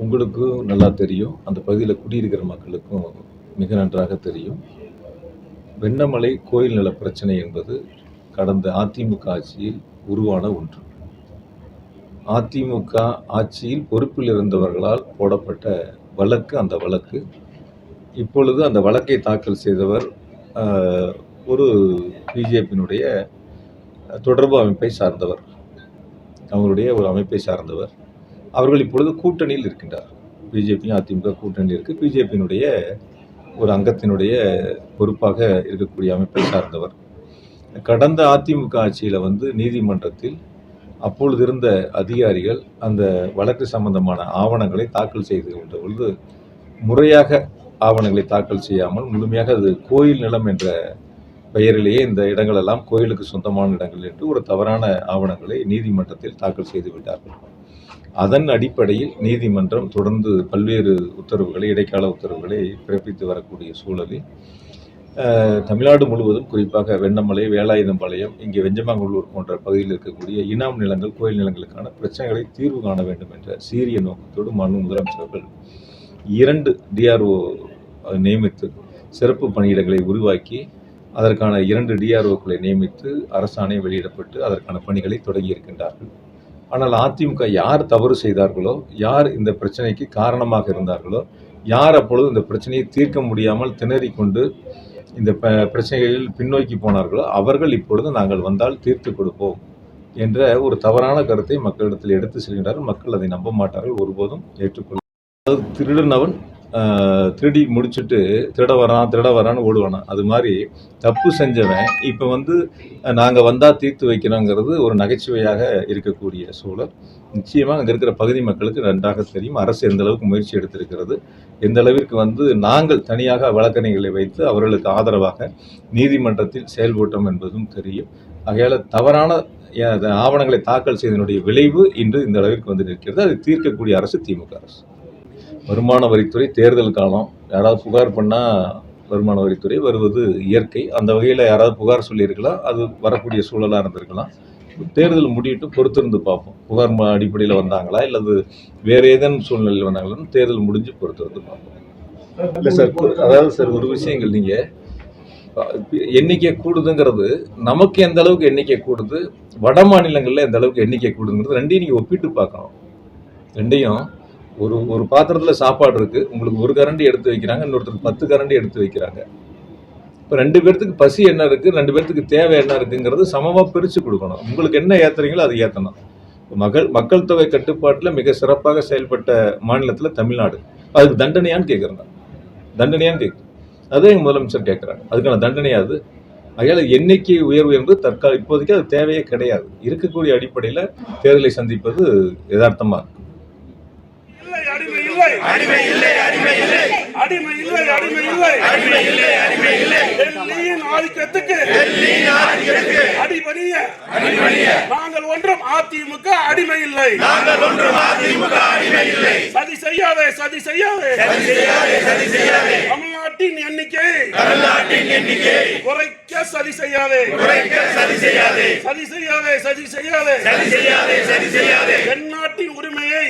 உங்களுக்கும் நல்லா தெரியும், அந்த பகுதியில் குடியிருக்கிற மக்களுக்கும் மிக நன்றாக தெரியும். வெண்ணமலை கோயில் நில பிரச்சனை என்பது கடந்த அதிமுக ஆட்சியில் உருவான ஒன்று. அதிமுக ஆட்சியில் பொறுப்பில் இருந்தவர்களால் போடப்பட்ட வழக்கு அந்த வழக்கு. இப்பொழுது அந்த வழக்கை தாக்கல் செய்தவர் ஒரு பிஜேபியினுடைய தொடர்பு அமைப்பை சார்ந்தவர், அவங்களுடைய ஒரு அமைப்பை சார்ந்தவர். அவர்கள் இப்பொழுது கூட்டணியில் இருக்கின்றார். பிஜேபியும் அதிமுக கூட்டணியில் இருக்குது. பிஜேபியினுடைய ஒரு அங்கத்தினுடைய பொறுப்பாக இருக்கக்கூடிய அமைப்பை சார்ந்தவர். கடந்த அதிமுக ஆட்சியில் நீதிமன்றத்தில் அப்பொழுது இருந்த அதிகாரிகள் அந்த வழக்கு சம்பந்தமான ஆவணங்களை தாக்கல் செய்துகின்ற பொழுது முறையாக ஆவணங்களை தாக்கல் செய்யாமல் முழுமையாக அது கோயில் நிலம் என்ற பெயரிலேயே இந்த இடங்கள் எல்லாம் கோயிலுக்கு சொந்தமான இடங்கள் என்று ஒரு தவறான ஆவணங்களை நீதிமன்றத்தில் தாக்கல் செய்து விட்டார்கள். அதன் அடிப்படையில் நீதிமன்றம் தொடர்ந்து பல்வேறு உத்தரவுகளை, இடைக்கால உத்தரவுகளை பிறப்பித்து வரக்கூடிய சூழலில் தமிழ்நாடு முழுவதும், குறிப்பாக வெண்ணமலை, வேலாயுதம்பாளையம், இங்கே வெஞ்சமாங்கல்லூர் போன்ற பகுதியில் இருக்கக்கூடிய இனாம் நிலங்கள், கோயில் நிலங்களுக்கான பிரச்சனைகளை தீர்வு காண வேண்டும் என்ற சீரிய நோக்கத்தோடு மாண்பு முதலமைச்சர்கள் 2 டிஆர்ஓ நியமித்து சிறப்பு பணியிடங்களை உருவாக்கி அதற்கான 2 டிஆர்ஓக்களை நியமித்து அரசாணை வெளியிடப்பட்டு அதற்கான பணிகளை தொடங்கி இருக்கின்றார்கள். ஆனால் அதிமுக யார் தவறு செய்தார்களோ, யார் இந்த பிரச்சனைக்கு காரணமாக இருந்தார்களோ, யார் அப்பொழுது இந்த பிரச்சனையை தீர்க்க முடியாமல் திணறிக்கொண்டு இந்த பிரச்சனைகளில் பின்னோக்கி போனார்களோ அவர்கள் இப்பொழுது நாங்கள் வந்தால் தீர்த்து கொடுப்போம் என்ற ஒரு தவறான கருத்தை மக்களிடத்தில் எடுத்து செல்கின்றார்கள். மக்கள் அதை நம்ப மாட்டார்கள், ஒருபோதும் ஏற்றுக்கொள்ள. அதாவது திருடனவன் திருடி முடிச்சுட்டு திருட வரான்னு ஓடுவானா, அது மாதிரி தப்பு செஞ்சவன் இப்போ நாங்கள் வந்தால் தீர்த்து வைக்கிறோங்கிறது ஒரு நகைச்சுவையாக இருக்கக்கூடிய சூழல். நிச்சயமாக அங்கே இருக்கிற பகுதி மக்களுக்கு நன்றாக தெரியும் அரசு எந்த அளவுக்கு முயற்சி எடுத்திருக்கிறது, எந்த அளவிற்கு நாங்கள் தனியாக வழக்கறிஞர்களை வைத்து அவர்களுக்கு ஆதரவாக நீதிமன்றத்தில் செயல்பட்டோம் என்பதும் தெரியும். ஆகையால் தவறான ஆவணங்களை தாக்கல் செய்ததனுடைய விளைவு இன்று இந்த அளவிற்கு நிற்கிறது. அதை தீர்க்கக்கூடிய அரசு திமுக அரசு. வருமான வரித்துறை தேர்தல் காலம், யாராவது புகார் பண்ணால் வருமான வரித்துறை வருவது இயற்கை. அந்த வகையில் யாராவது புகார் சொல்லியிருக்கலாம், அது வரக்கூடிய சூழலாக இருந்திருக்கலாம். தேர்தல் முடிவிட்டு பொறுத்திருந்து பார்ப்போம். புகார் அடிப்படையில் வந்தாங்களா இல்லது வேறு ஏதேனும் சூழ்நிலையில் வந்தாங்களான்னு தேர்தல் முடிஞ்சு பொறுத்திருந்து பார்ப்போம். இல்லை சார், அதாவது சார் ஒரு விஷயங்கள், நீங்கள் எண்ணிக்கை கூடுதுங்கிறது நமக்கு எந்த அளவுக்கு எண்ணிக்கை கூடுது, வட மாநிலங்களில் எந்த அளவுக்கு எண்ணிக்கை கூடுதுங்கிறது ரெண்டையும் நீங்கள் ஒப்பிட்டு பார்க்கணும். ரெண்டையும் ஒரு பாத்திரத்தில் சாப்பாடு இருக்குது, உங்களுக்கு 1 கரண்டி எடுத்து வைக்கிறாங்க, இன்னொருத்தருக்கு 10 கரண்டி எடுத்து வைக்கிறாங்க. இப்போ 2 பேர்த்துக்கு பசி என்ன இருக்குது, 2 பேர்த்துக்கு தேவை என்ன இருக்குங்கிறது சமமாக பிரித்து கொடுக்கணும். உங்களுக்கு என்ன ஏற்றுறீங்களோ அதை ஏற்றணும். மக்கள் தொகை கட்டுப்பாட்டில் மிக சிறப்பாக செயல்பட்ட மாநிலத்தில் தமிழ்நாடு. அதுக்கு தண்டனையான்னு கேட்குறேன், தண்டனையான்னு கேட்குறேன். அதே எங்கள் முதலமைச்சர் கேட்குறாங்க, அதுக்கான தண்டனையாது. அதனால் எண்ணிக்கை உயர்வு என்பது இப்போதைக்கு அது தேவையே கிடையாது. இருக்கக்கூடிய அடிப்படையில் தேர்தலை சந்திப்பது யதார்த்தமாக இருக்கு. அடிமை இல்லை, அடிமை இல்லை, அடிமை இல்லை, அடிமை இல்லை, அடிமை இல்லை, அடிமை இல்லை. டெல்லியின் ஆதிக்கத்துக்கு அடிபணிய நாங்கள் ஒன்றும் அதிமுக அடிமை இல்லை, நாங்கள் ஒன்றும் அதிமுக அடிமை இல்லை. சதி செய்யாதே, சதி செய்யாதே, சதி செய்யாதே, சதி செய்யாதே. தமிழ்நாட்டின் எண்ணிக்கை குறைக்க சதி செய்யாதே, குறைக்க சதி செய்யாதே, சதி செய்யாதே, சதி செய்யாதே, சதி செய்யாதே, சதி செய்யாதே. தென்னாட்டின் உரிமையை